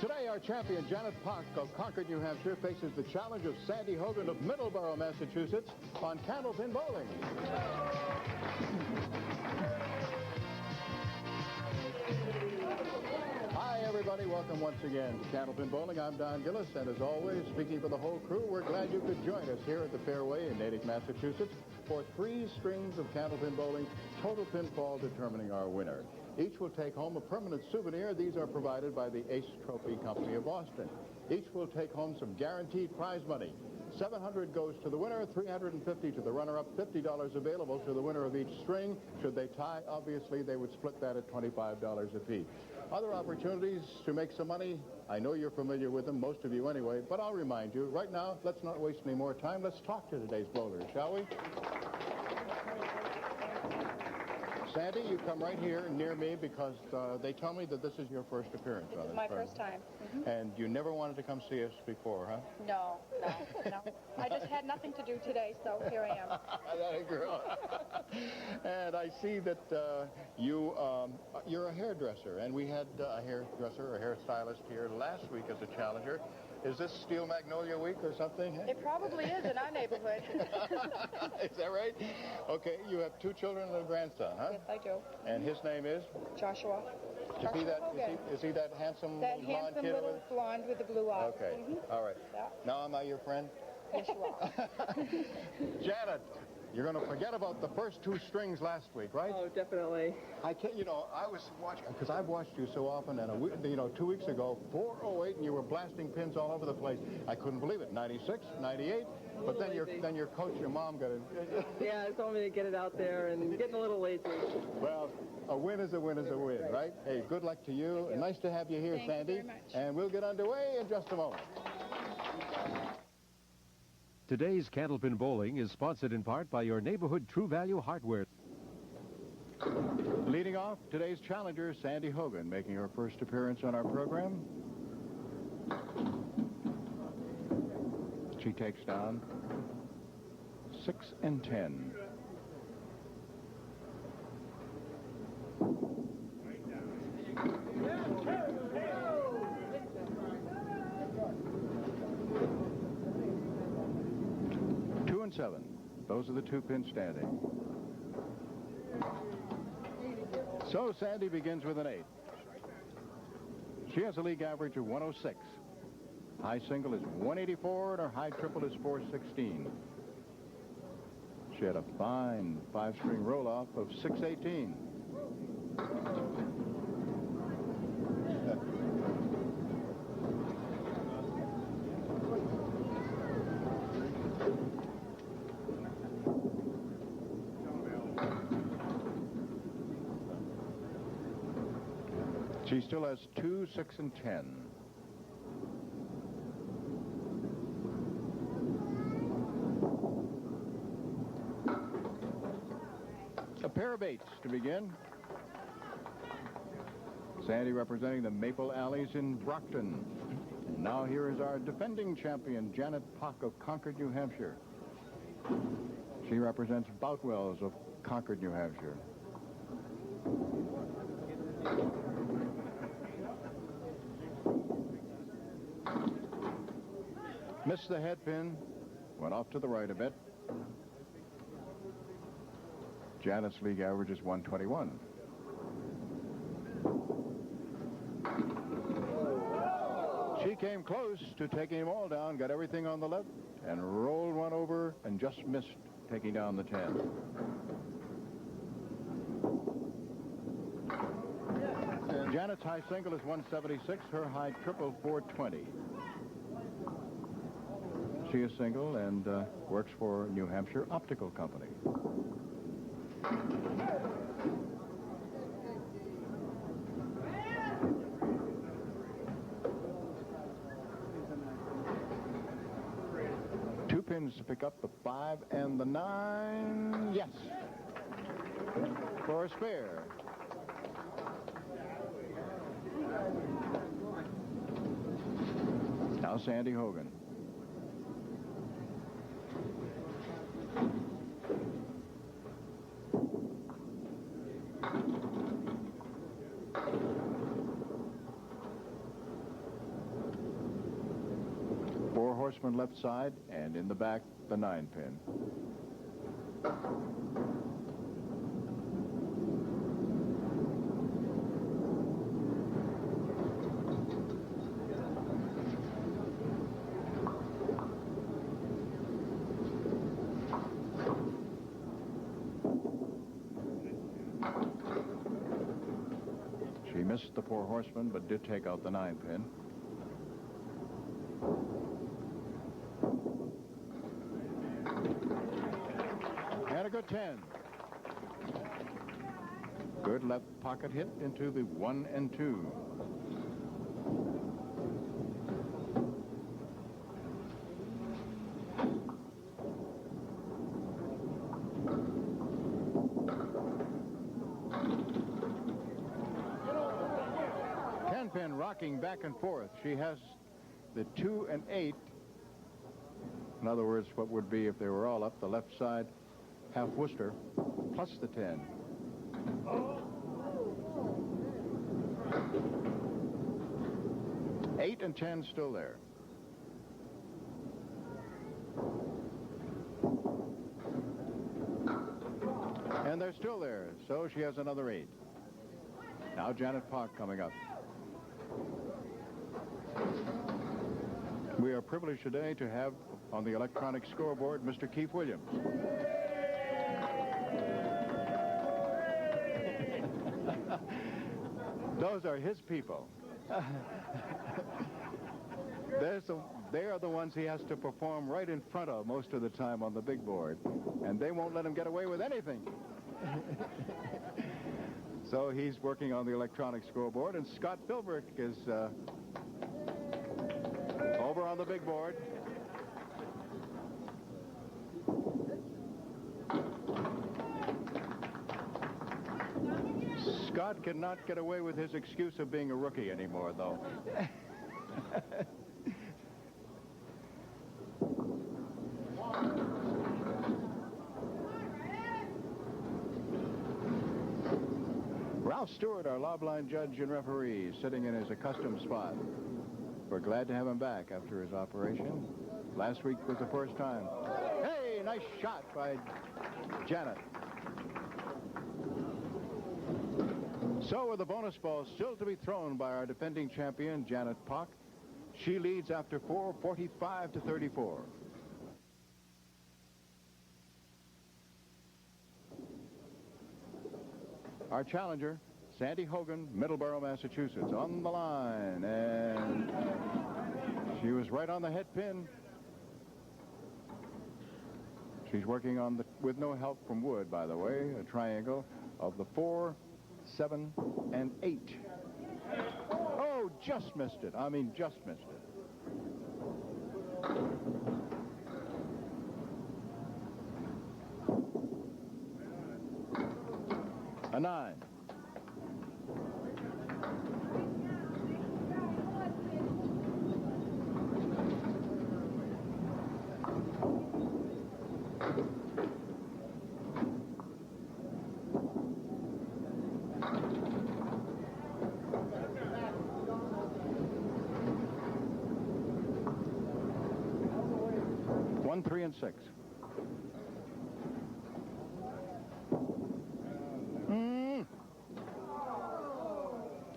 Today, our champion, Janet Poch of Concord, New Hampshire, faces the challenge of Sandy Hogan of Middleborough, Massachusetts, on Candlepin Bowling. Hi, everybody. Welcome once again to Candlepin Bowling. I'm Don Gillis, and as always, speaking for the whole crew, we're glad you could join us here at the Fairway in Natick, Massachusetts, for 3 strings of Candlepin Bowling, total pinfall determining our winner. Each will take home a permanent souvenir. These are provided by the Ace Trophy Company of Boston. Each will take home some guaranteed prize money. $700 goes to the winner, $350 to the runner-up, $50 available to the winner of each string. Should they tie, obviously, they would split that at $25 apiece. Other opportunities to make some money, I know you're familiar with them, most of you anyway, but I'll remind you. Right now, let's not waste any more time. Let's talk to today's bowlers, shall we? Sandy, you come right here near me because they tell me that this is your first appearance on this. This is my first time. Mm-hmm. And you never wanted to come see us before, huh? No. I just had nothing to do today, so here I am. That girl. And I see that you're a hairdresser, and we had a hairdresser, a hairstylist here last week as a challenger. Is this Steel Magnolia Week or something? It probably is in our neighborhood. Is that right? Okay, you have 2 children and a grandson, huh? Yes, I do. And his name is? Joshua. Is he that handsome that blonde handsome kid? little blonde with the blue eyes. Okay, all right. Yeah. Now am I your friend? Yes, you are. Janet, you're going to forget about the first 2 strings last week, right? Oh, definitely. I was watching, because I've watched you so often, and 2 weeks ago, 408, and you were blasting pins all over the place. I couldn't believe it. 96, 98, but then your coach, your mom got it. Yeah, told me to get it out there, and getting a little lazy. Well, a win is a win is a win, right? Hey, good luck to you. Nice to have you here, Thank Sandy. you very much. And we'll get underway in just a moment. Today's Candlepin Bowling is sponsored in part by your neighborhood True Value Hardware. Leading off, today's challenger, Sandy Hogan, making her first appearance on our program. She takes down 6 and 10. And 7. Those are the 2 pins standing. So Sandy begins with an 8. She has a league average of 106. High single is 184, and her high triple is 416. She had a fine 5-string roll-off of 618. She still has 2, 6, and 10. A pair of 8s to begin. Sandy representing the Maple Alleys in Brockton. And now here is our defending champion, Janet Poch of Concord, New Hampshire. She represents Boutwell's of Concord, New Hampshire. Missed the head pin, went off to the right a bit. Janet's league average is 121. She came close to taking them all down, got everything on the left, and rolled one over and just missed taking down the 10. Janet's high single is 176, her high triple 420. She is single and works for New Hampshire Optical Company. Two pins to pick up, the 5 and the 9. Yes. For a spare. Now Sandy Hogan. horseman left side, and in the back, the 9-pin. She missed the poor horseman, but did take out the 9-pin. And a good 10. Good left pocket hit into the 1 and 2. Pin rocking back and forth. She has the 2 and 8. In other words, what would be if they were all up, the left side half Worcester plus the 10. Eight and 10 still there. And they're still there, so she has another 8. Now Janet Poch coming up. We are privileged today to have on the electronic scoreboard Mr. Keith Williams. Those are his people. They are the ones he has to perform right in front of most of the time on the big board. And they won't let him get away with anything. So he's working on the electronic scoreboard, and Scott Philbrick is over on the big board. Scott cannot get away with his excuse of being a rookie anymore, though. Ralph Stewart, our lob-line judge and referee, sitting in his accustomed spot. We're glad to have him back after his operation. Last week was the first time. Hey, nice shot by Janet. So with the bonus ball still to be thrown by our defending champion, Janet Poch, she leads after 4, 45-34. Our challenger, Sandy Hogan, Middleborough, Massachusetts, on the line, and she was right on the head pin. She's working on with no help from wood, by the way, a triangle of the 4, 7, and 8. Oh, just missed it. I mean, just missed it. A 9. One, 3, and 6.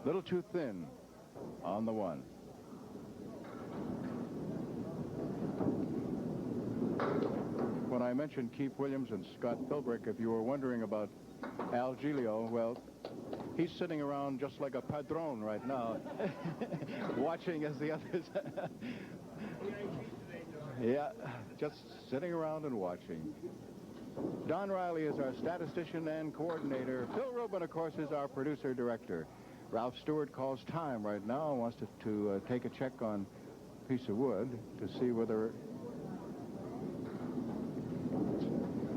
Little too thin on the 1. When I mentioned Keith Williams and Scott Philbrick, if you were wondering about Al Giglio, well, he's sitting around just like a padrone right now, watching as the others. Yeah, just sitting around and watching. Don Riley is our statistician and coordinator. Phil Rubin, of course, is our producer-director. Ralph Stewart calls time right now and wants to take a check on a piece of wood to see whether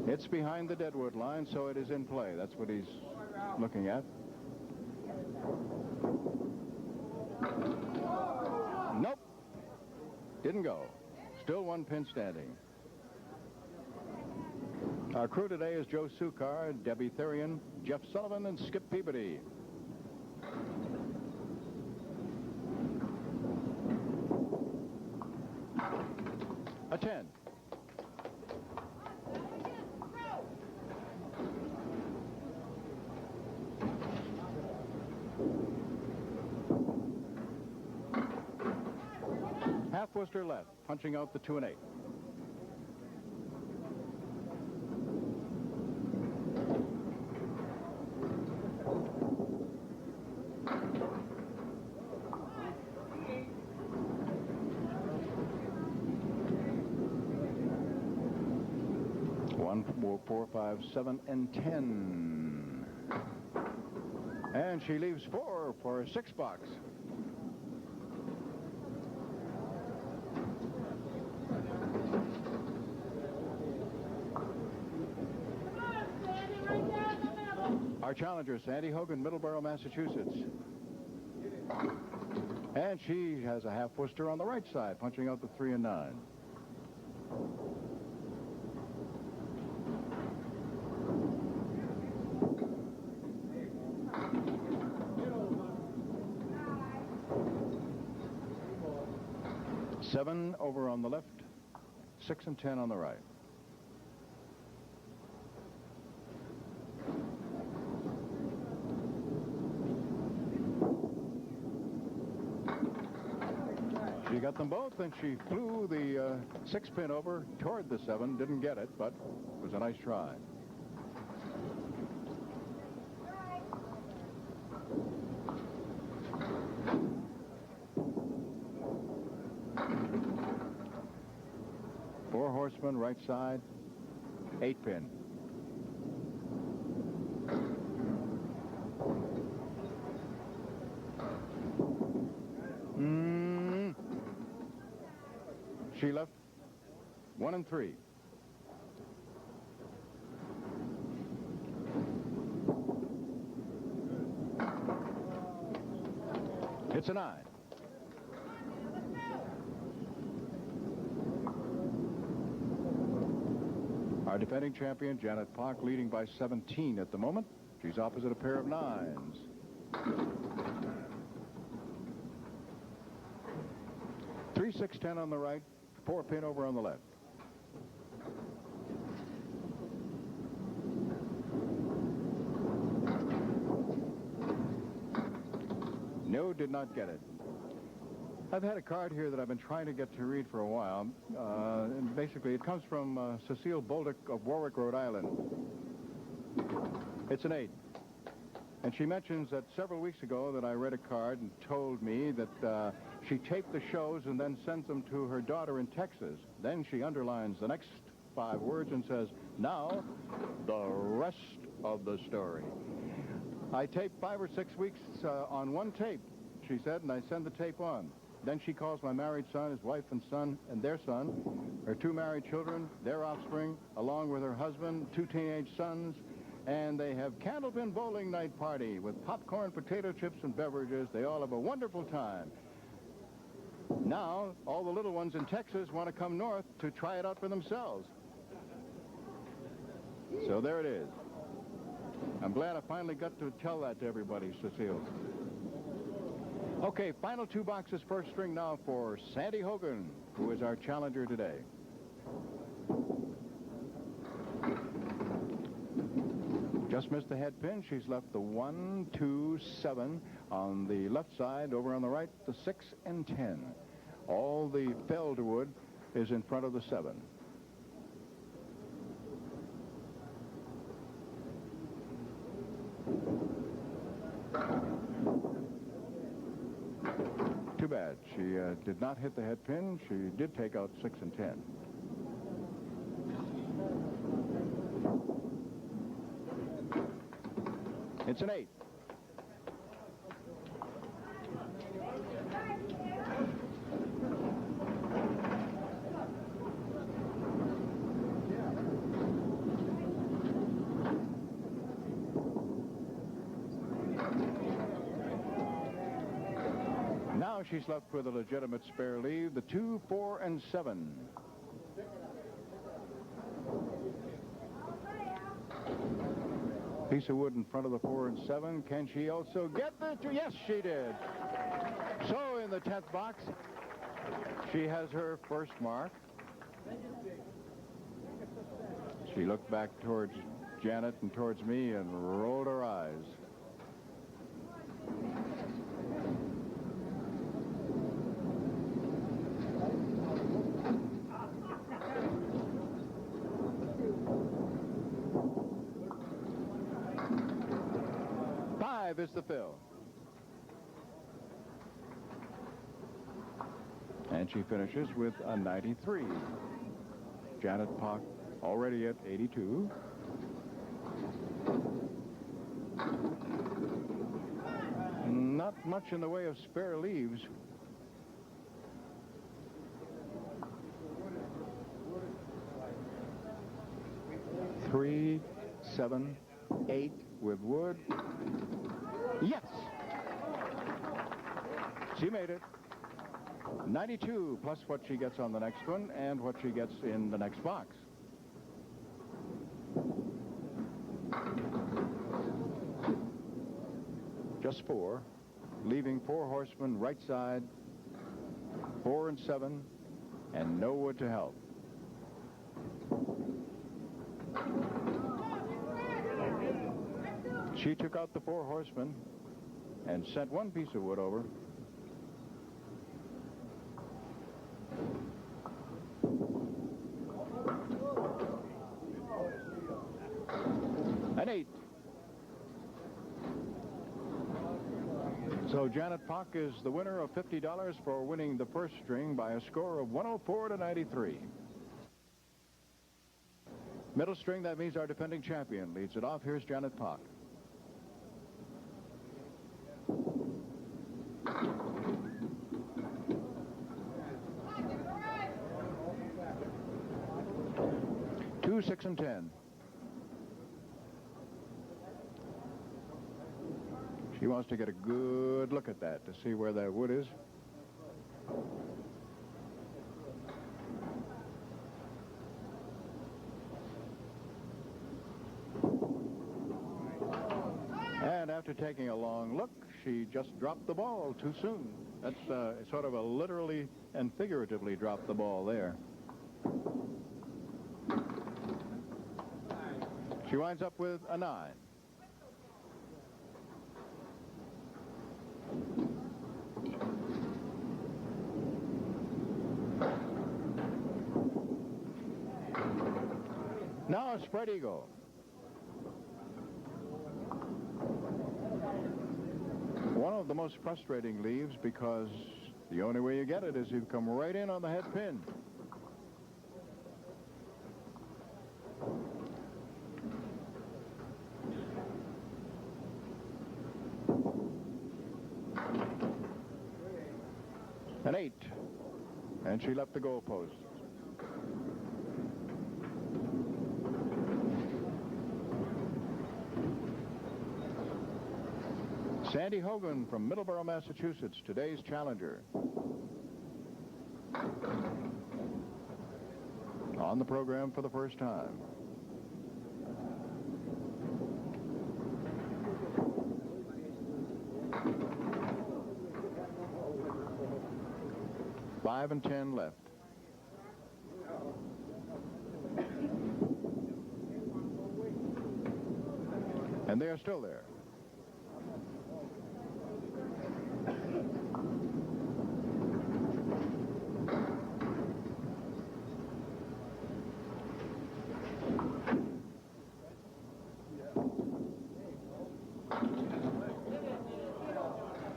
it's behind the deadwood line, so it is in play. That's what he's looking at. Nope. Didn't go. Still 1 pin standing. Our crew today is Joe Sukar, Debbie Therian, Jeff Sullivan, and Skip Peabody. 10. Half Worcester left, punching out the 2 and 8. One, 4, 5, 7, and 10. And she leaves 4 for a 6 box. Our challenger, Sandy Hogan, Middleborough, Massachusetts. And she has a half Worcester on the right side, punching out the 3 and 9. Seven over on the left, 6 and 10 on the right. She got them both, and she flew the 6-pin over toward the 7. Didn't get it, but it was a nice try. Four horsemen, right side, 8-pin. She left 1 and 3. It's a 9. Our defending champion, Janet Poch, leading by 17 at the moment. She's opposite a pair of 9s. Three, 6, 10 on the right, 4-pin over on the left. No, did not get it. I've had a card here that I've been trying to get to read for a while. And basically, it comes from Cecile Bolduc of Warwick, Rhode Island. It's an 8. And she mentions that several weeks ago that I read a card and told me that she taped the shows and then sends them to her daughter in Texas. Then she underlines the next 5 words and says, now, the rest of the story. I taped 5 or 6 weeks on one tape, she said, and I send the tape on. Then she calls my married son, his wife and son, and their son, her 2 married children, their offspring, along with her husband, 2 teenage sons, and they have Candlepin Bowling night party with popcorn, potato chips, and beverages. They all have a wonderful time. Now, all the little ones in Texas want to come north to try it out for themselves. So there it is. I'm glad I finally got to tell that to everybody, Cecile. Okay, final 2 boxes, first string now for Sandy Hogan, who is our challenger today. Just missed the head pin. She's left the 1, 2, 7 on the left side. Over on the right, the 6 and 10. All the Felderwood is in front of the 7. Too bad. She did not hit the head pin. She did take out 6 and 10. It's an 8. Now she's left with a legitimate spare leave, the 2, 4, and 7. Piece of wood in front of the 4 and 7. Can she also get the 2? Yes, she did. So in the 10th box, she has her first mark. She looked back towards Janet and towards me and rolled her eyes. Five is the fill. And she finishes with a 93. Janet Poch already at 82. Not much in the way of spare leaves. Three, 7, 8 with wood. Yes! She made it. 92 plus what she gets on the next one and what she gets in the next box. Just 4, leaving 4 horsemen right side, 4 and 7, and no wood to help. She took out the 4 horsemen and sent 1 piece of wood over. An 8. So Janet Poch is the winner of $50 for winning the first string by a score of 104 to 93. Middle string, that means our defending champion leads it off. Here's Janet Poch. Two, 6, and 10. She wants to get a good look at that to see where that wood is. And after taking a long look, she just dropped the ball too soon. That's sort of a literally and figuratively dropped the ball there. She winds up with a 9. Now a spread eagle. One of the most frustrating leaves because the only way you get it is you come right in on the head pin. An 8. And she left the goalpost. Sandy Hogan from Middleborough, Massachusetts, today's challenger. On the program for the first time. Five and 10 left. And they are still there.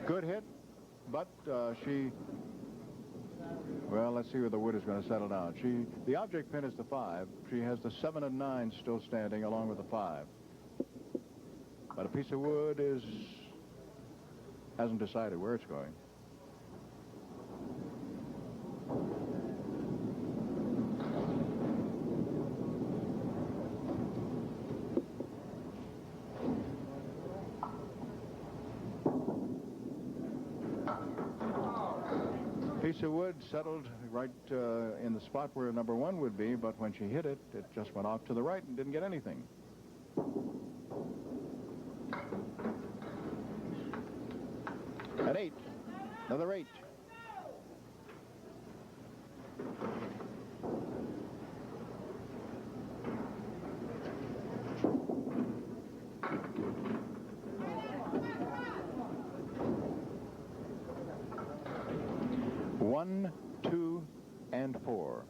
Good hit, but well, let's see where the wood is going to settle down. The object pin is the 5. She has the 7 and 9 still standing along with the 5. But a piece of wood hasn't decided where it's going. Piece of wood settled right in the spot where number 1 would be, but when she hit it, it just went off to the right and didn't get anything. An 8. Another 8. 1, 2, and 4.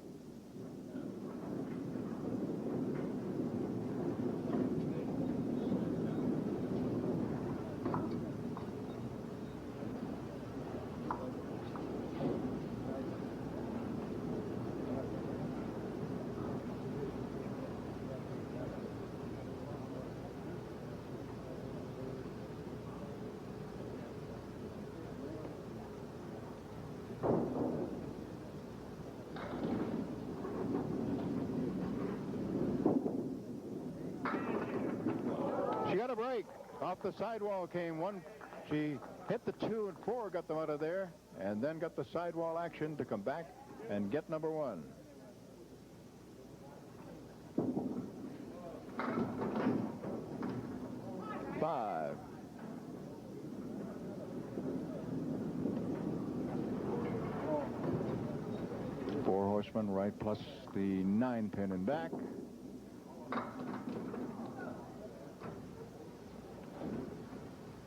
She got a break. Off the sidewall came one. She hit the 2 and 4, got them out of there, and then got the sidewall action to come back and get number 1. Five. Four horsemen right plus the 9 pin in back.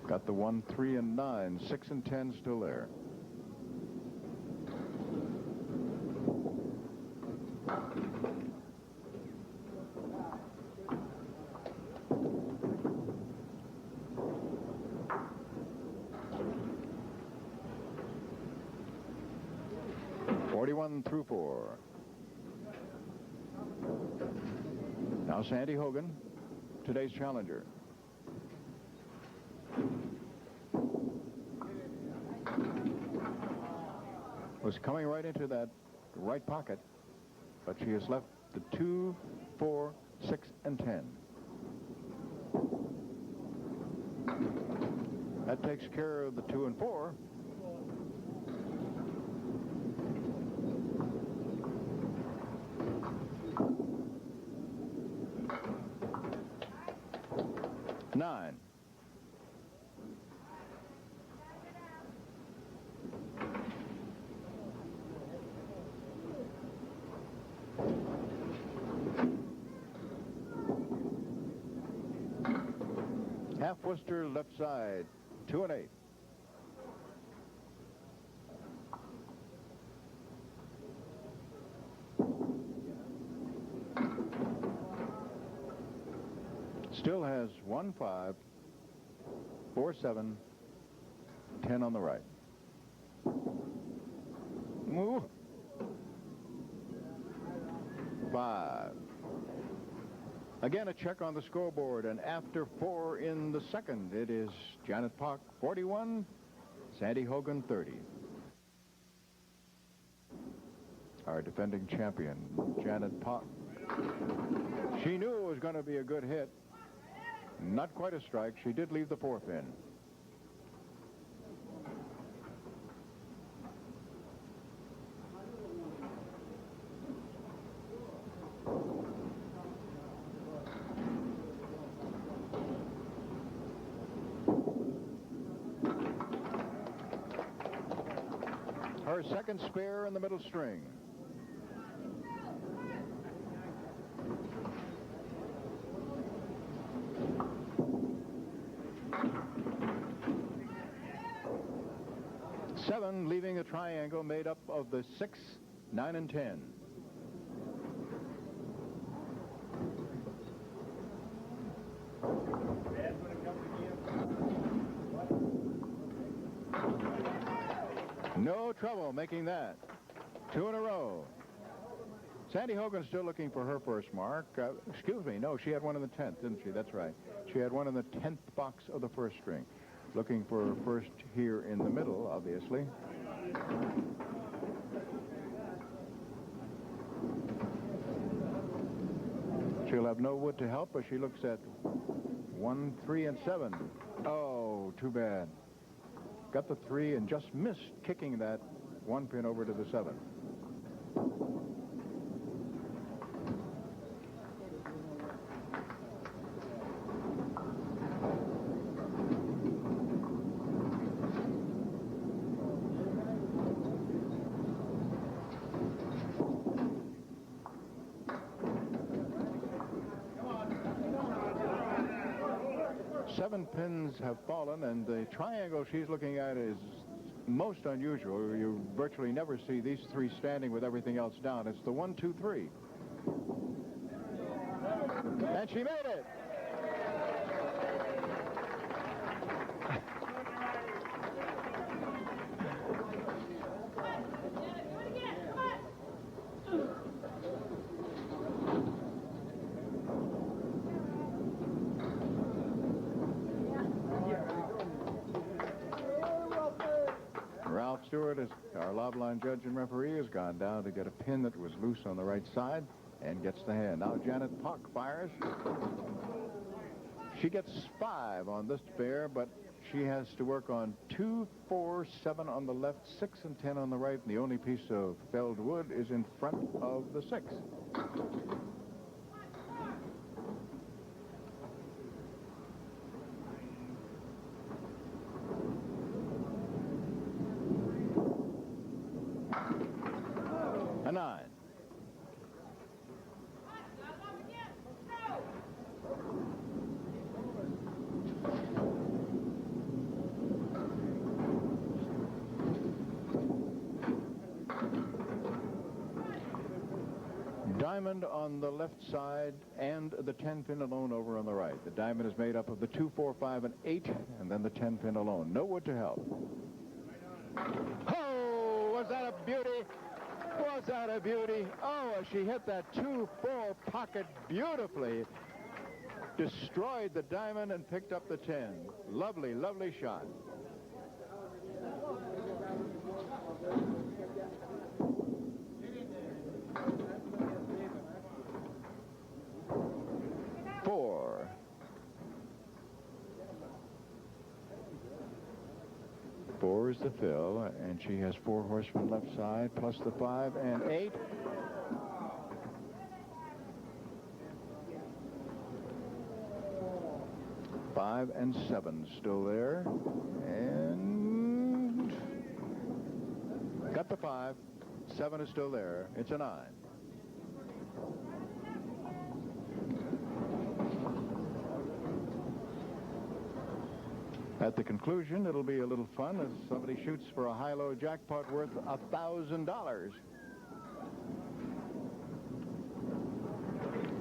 Got the 1, 3, and 9. 6 and 10 still there. Through 4. Now Sandy Hogan, today's challenger. Was coming right into that right pocket, but she has left the 2, 4, 6, and 10. That takes care of the 2 and 4. Nine. Half Worcester left side, 2 and 8. Still has 1, 5, 4, 7, 10 on the right. Move. 5. Again, a check on the scoreboard, and after 4 in the second, it is Janet Poch 41, Sandy Hogan 30. Our defending champion, Janet Poch. She knew it was going to be a good hit. Not quite a strike. She did leave the 4th in. Her second spare in the middle string. Seven, leaving a triangle made up of the 6, 9, and 10. No trouble making that. 2 in a row. Sandy Hogan's still looking for her first mark. Excuse me, no, she had one in the 10th, didn't she? That's right. She had one in the 10th box of the first string. Looking for her first here in the middle, obviously. She'll have no wood to help, but she looks at 1, 3, and 7. Oh, too bad. Got the 3 and just missed kicking that 1 pin over to the 7. Seven pins have fallen, and the triangle she's looking at is most unusual. You virtually never see these three standing with everything else down. It's the 1, 2, 3. And she made it. Ralph Stewart, as our lob-line judge and referee, has gone down to get a pin that was loose on the right side and gets the hand. Now Janet Poch fires. She gets 5 on this pair, but she has to work on 2, 4, 7 on the left, 6 and 10 on the right, and the only piece of felled wood is in front of the 6. A 9. Diamond on the left side and the 10 pin alone over on the right. The diamond is made up of the 2, 4, 5, and 8, and then the 10 pin alone. No wood to help. Oh, was that a beauty? Was that a beauty? Oh, she hit that 2, 4 pocket beautifully. Destroyed the diamond and picked up the 10. Lovely, lovely shot. Four. Four is the fill, and she has 4 horsemen left side, plus the 5 and 8. Five and 7 still there, and got the 5. 7 is still there. It's a 9. At the conclusion, it'll be a little fun as somebody shoots for a high-low jackpot worth $1,000.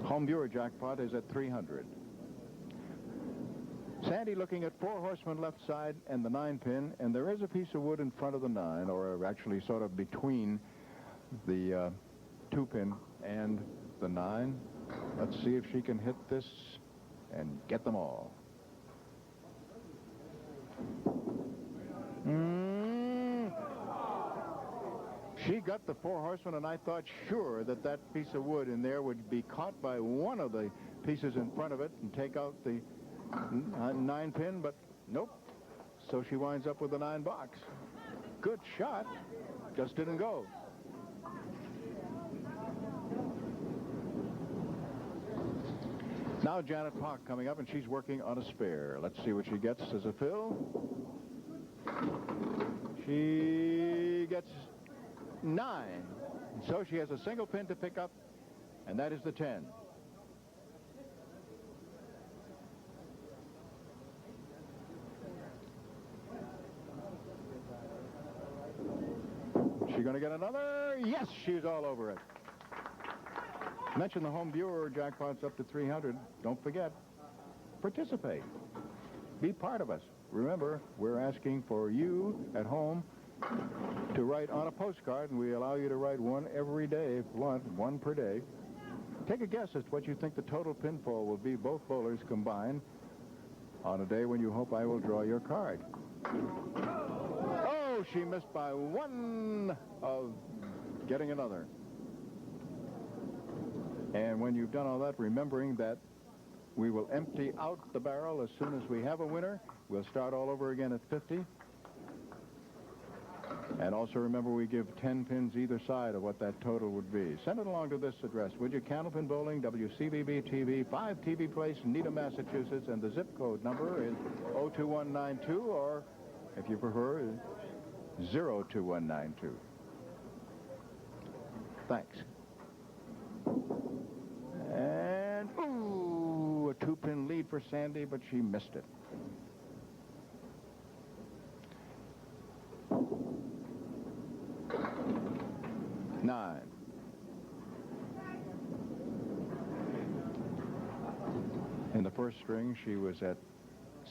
Home viewer jackpot is at 300. Sandy looking at 4 horsemen left side and the 9 pin, and there is a piece of wood in front of the 9, or actually sort of between the 2 pin and the 9. Let's see if she can hit this and get them all. She got the 4 horsemen, and I thought sure that that piece of wood in there would be caught by one of the pieces in front of it and take out the 9 pin, but nope. So she winds up with the 9 box. Good shot, just didn't go. Now Janet Poch coming up, and she's working on a spare. Let's see what she gets as a fill. She gets 9. And so she has a single pin to pick up, and that is the 10. She going to get another? Yes, she's all over it. Mention the home viewer jackpots up to 300. Don't forget, participate. Be part of us. Remember, we're asking for you at home to write on a postcard, and we allow you to write one every day if you want, one per day. Take a guess as to what you think the total pinfall will be, both bowlers combined, on a day when you hope I will draw your card. Oh, she missed by 1 of getting another. And when you've done all that, remembering that we will empty out the barrel as soon as we have a winner. We'll start all over again at 50. And also remember, we give 10 pins either side of what that total would be. Send it along to this address, would you? Candlepin Bowling, WCVB-TV, 5 TV Place, Needham, Massachusetts, and the zip code number is 02192, or, if you prefer, 02192. Thanks. And, ooh, a 2-pin lead for Sandy, but she missed it. 9. In the first string, she was at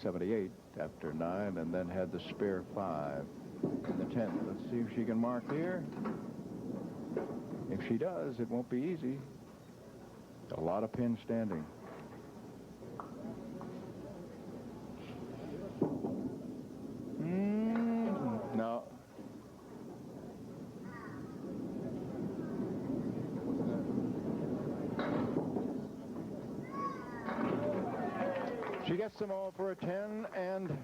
78 after 9, and then had the spare 5 in the 10th. Let's see if she can mark here. If she does, it won't be easy. A lot of pins standing. No. She gets them all for a 10, and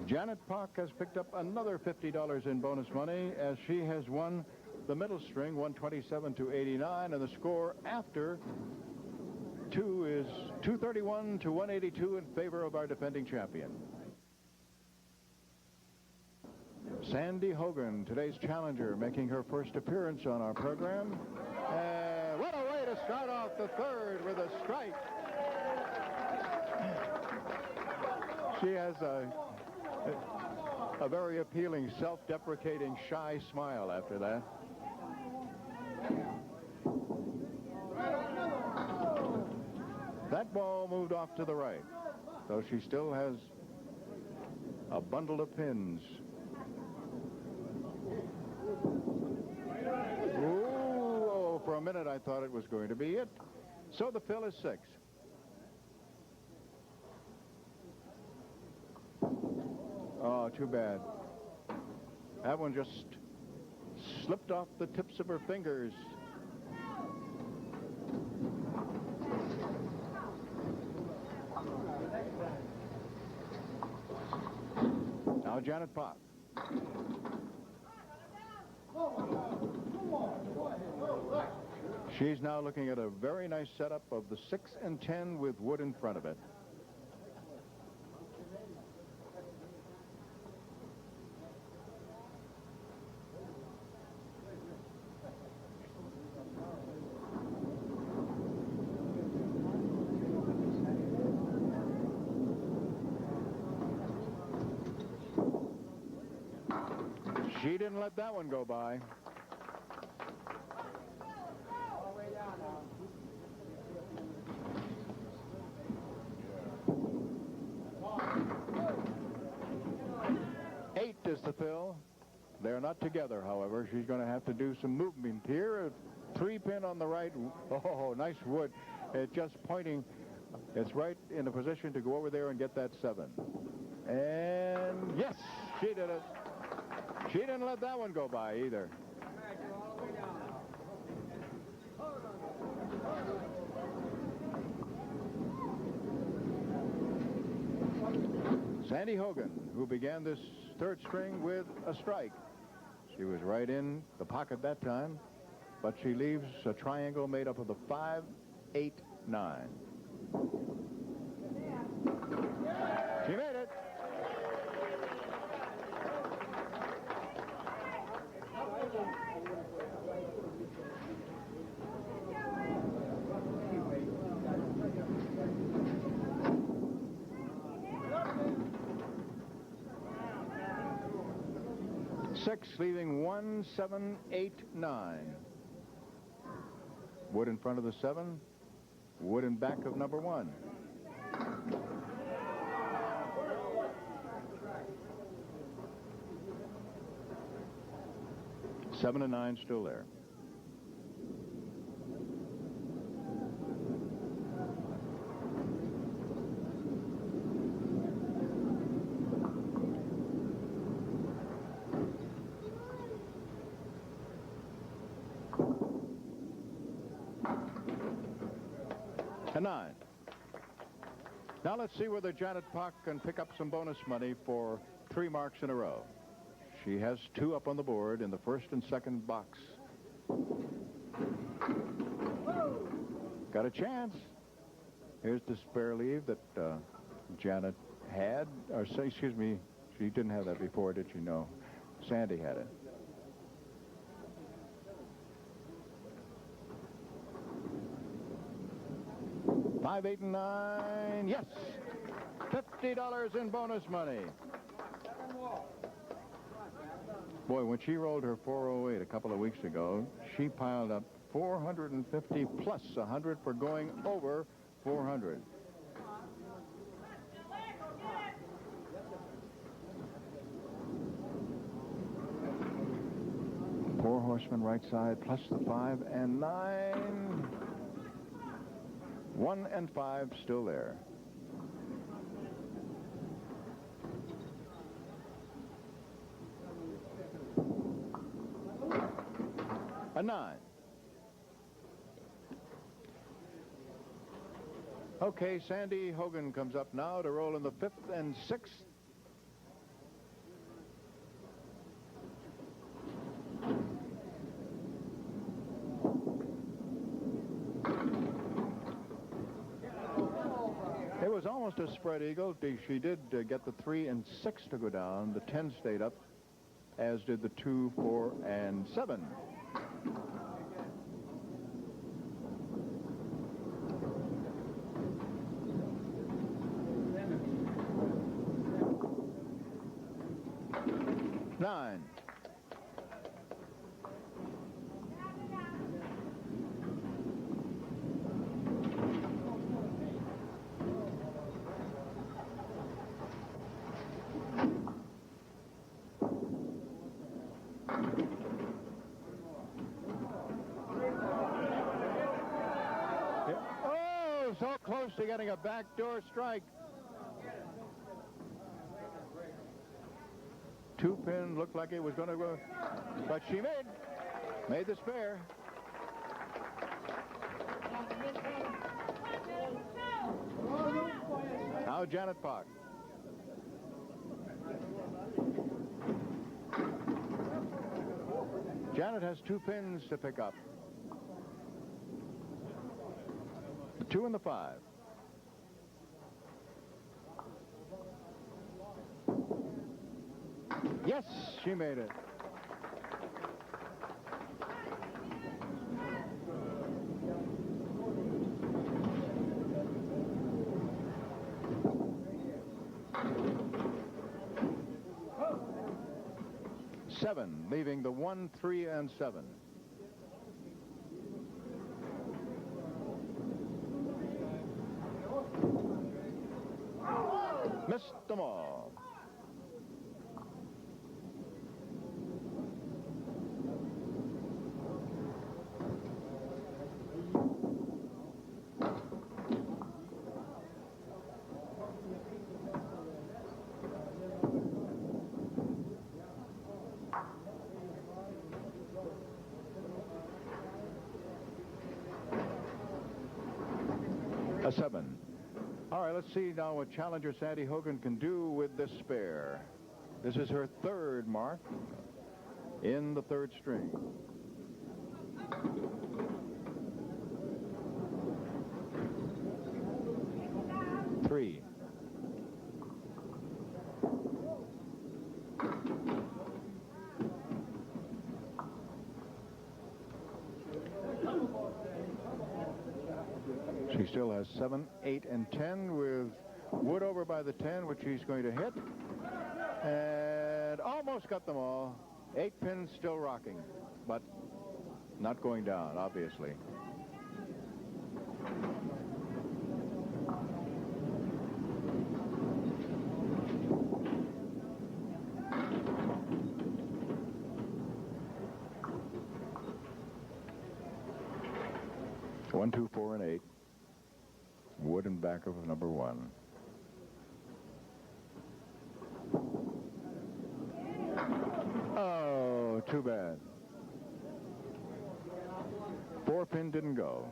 Janet Poch has picked up another $50 in bonus money as she has won the middle string, 127 to 89, and the score after 2 is 231 to 182 in favor of our defending champion. Sandy Hogan, today's challenger, making her first appearance on our program. What a way to start off the third with a strike. She has a very appealing, self-deprecating, shy smile after that. That ball moved off to the right, though she still has a bundle of pins. Ooh, for a minute I thought it was going to be it. So the fill is 6. Oh, too bad. That one just slipped off the tips of her fingers. Now Janet Poch. She's now looking at a very nice setup of the 6 and 10 with wood in front of it. She didn't let that one go by. Eight is the fill. They're not together, however. She's going to have to do some movement here. A 3-pin on the right. Oh, nice wood. It's just pointing. It's right in a position to go over there and get that 7. And yes, she did it. She didn't let that one go by either. Sandy Hogan, who began this third string with a strike. She was right in the pocket that time, but she leaves a triangle made up of the 5, 8, 9. She made it. Six, leaving 1, 7, 8, 9. Wood in front of the 7. Wood in back of number 1. Seven and 9 still there. And 9. Now let's see whether Janet Poch can pick up some bonus money for 3 marks in a row. She has 2 up on the board in the first and second box. Got a chance. Here's the spare leave that Janet had. Or, excuse me, she didn't have that before, did she? No. Sandy had it. $5, 8, and 9. Yes. $50 in bonus money. Boy, when she rolled her 408 a couple of weeks ago, she piled up 450 plus 100 for going over 400. Four horsemen right side plus the 5 and 9. 1 and 5 still there. A 9. Okay, Sandy Hogan comes up now to roll in the 5th and 6th. It was almost a spread eagle. She did get the 3 and 6 to go down. The 10 stayed up, as did the 2, 4, and 7. Nine. Oh, so close to getting a backdoor strike. 2-pin looked like it was going to go, but she made the spare. Now Janet Poch. Janet has 2 pins to pick up. The 2 and the 5. Yes, she made it. Seven, leaving the 1, 3, and 7. Missed them all. A 7. All right, let's see now what challenger Sandy Hogan can do with this spare. This is her 3rd mark in the 3rd string. Three. She still has 7, 8, and 10 with wood over by the 10, which she's going to hit. And almost got them all. 8 pins still rocking, but not going down, obviously. One, 2, 4, and 8. Wood and back of number 1. Oh, too bad. 4-pin didn't go.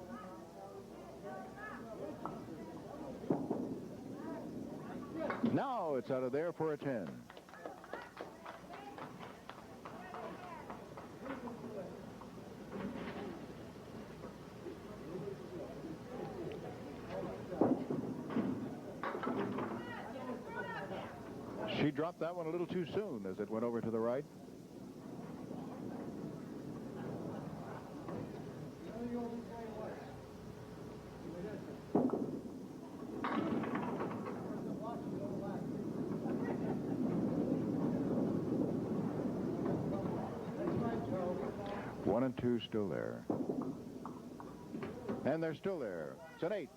Now it's out of there for a 10. She dropped that one a little too soon as it went over to the right. 1 and 2 still there. And they're still there. It's an 8.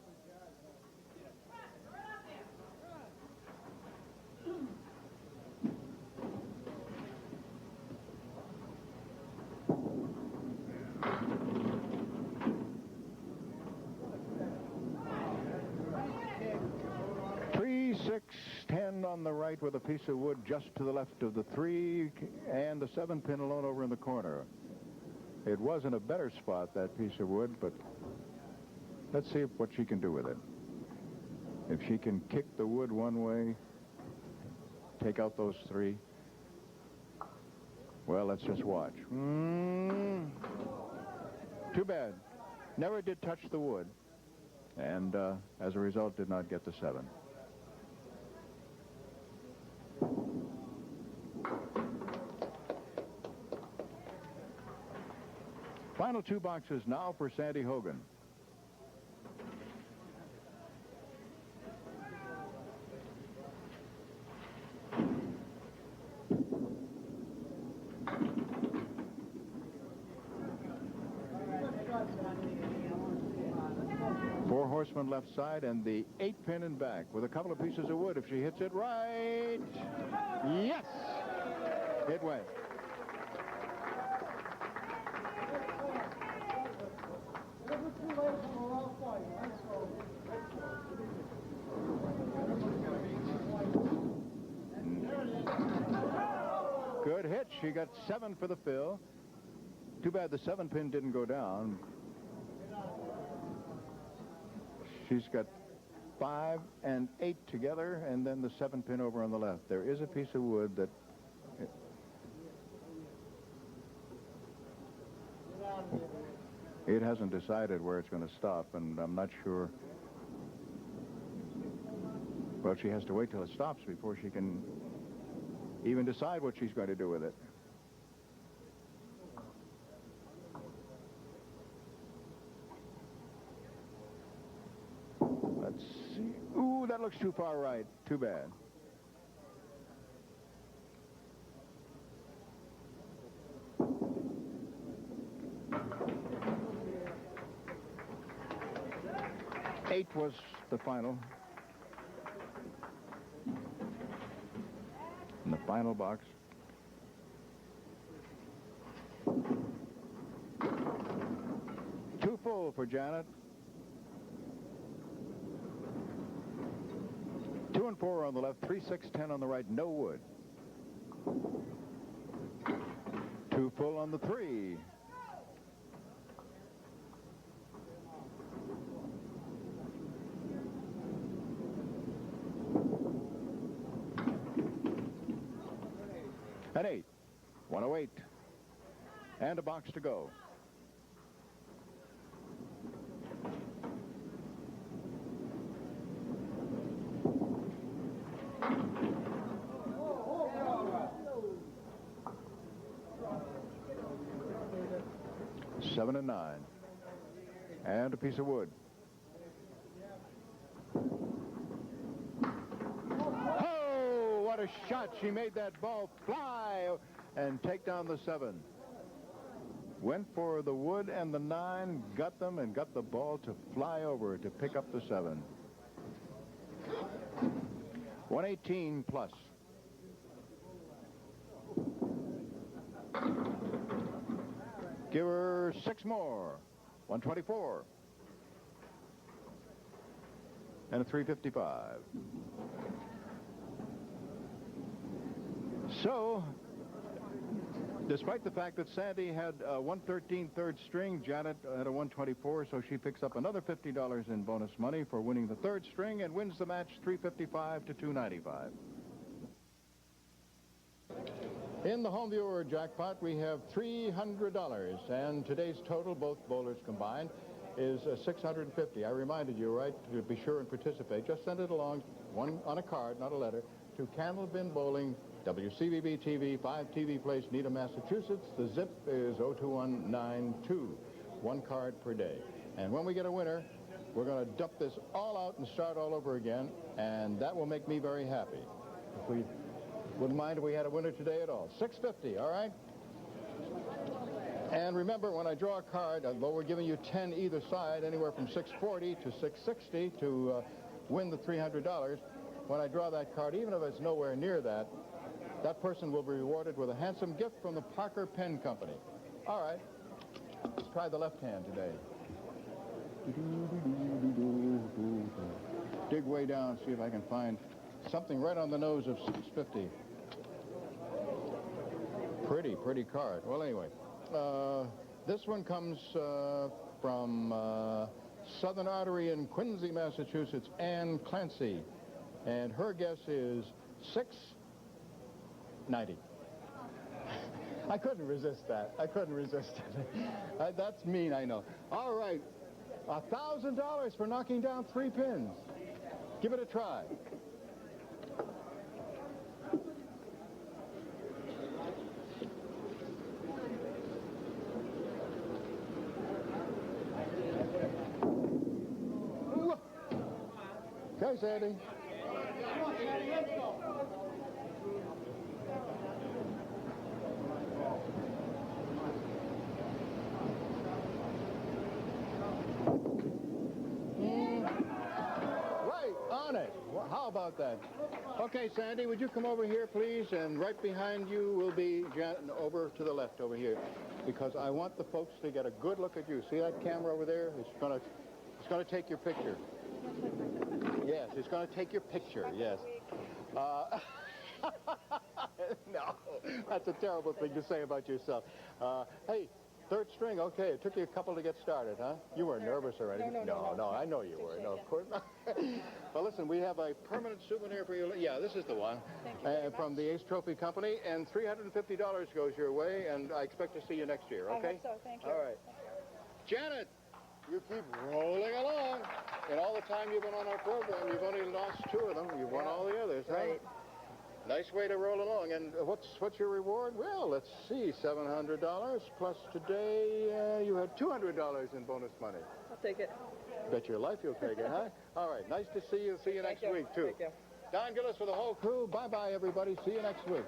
Three, 6, 10 on the right with a piece of wood just to the left of the 3 and the 7 pin alone over in the corner. It was in a better spot, that piece of wood, but let's see what she can do with it. If she can kick the wood one way, take out those 3. Well, let's just watch. Too bad. Never did touch the wood. And as a result, did not get the 7. Final 2 boxes now for Sandy Hogan. Four horsemen left side and the 8 pin in back with a couple of pieces of wood. If she hits it right, yes, it went. Good hit. She got 7 for the fill. Too bad the 7 pin didn't go down. She's got 5 and 8 together, and then the 7 pin over on the left. There is a piece of wood that... It hasn't decided where it's going to stop, and I'm not sure. Well, she has to wait till it stops before she can even decide what she's going to do with it. Let's see. Ooh, that looks too far right. Too bad. Eight was the final. In the final box. Too full for Janet. 2 and 4 on the left, 3, 6, 10 on the right, no wood. Too full on the 3. An 8, 108, and a box to go. Seven and 9, and a piece of wood. Oh, what a shot. She made that ball fly and take down the 7. Went for the wood and the 9, got them, and got the ball to fly over to pick up the 7. 118 plus. Give her 6 more. 124. And a 355. So, despite the fact that Sandy had a 113 third string, Janet had a 124, so she picks up another $50 in bonus money for winning the 3rd string and wins the match 355 to 295. In the home viewer jackpot, we have $300, and today's total, both bowlers combined, is $650. I reminded you, right, to be sure and participate. Just send it along, one on a card, not a letter, to Candlepin Bowling, WCVB-TV, 5 TV Place, Needham, Massachusetts. The zip is 02192. 1 card per day. And when we get a winner, we're going to dump this all out and start all over again, and that will make me very happy. If we wouldn't mind if we had a winner today at all. $650, all right? And remember, when I draw a card, although we're giving you 10 either side, anywhere from $640 to $660 to win the $300, when I draw that card, even if it's nowhere near that, that person will be rewarded with a handsome gift from the Parker Pen Company. All right, let's try the left hand today. Dig way down, see if I can find something right on the nose of 650. Pretty card. Well, anyway, this one comes from Southern Artery in Quincy, Massachusetts, Ann Clancy. And her guess is $6.90. I couldn't resist that. I couldn't resist it. That's mean, I know. All right, $1,000 for knocking down 3 pins. Give it a try. Okay, Sandy. Right on it. Well, how about that? Okay, Sandy, would you come over here, please? And right behind you will be over to the left over here, because I want the folks to get a good look at you. See that camera over there? It's gonna take your picture. Yes, it's going to take your picture, yes. No, that's a terrible thing to say about yourself. Hey, third string, okay, it took you a couple to get started, huh? You weren't nervous or anything? No, I know you were. No, of course not. Well, listen, we have a permanent souvenir for you. Yeah, this is the one. Thank you very from the Ace Trophy Company, and $350 goes your way, and I expect to see you next year, okay? I hope so, thank you. All right. Janet! You keep rolling along. And all the time you've been on our program, you've only lost 2 of them. You've won all the others, huh? Right. Nice way to roll along. And what's your reward? Well, let's see, $700 plus today you had $200 in bonus money. I'll take it. Bet your life you'll take it, huh? All right, nice to see you. See you next week, too. Thank you. Don Gillis for the whole crew. Bye-bye, everybody. See you next week.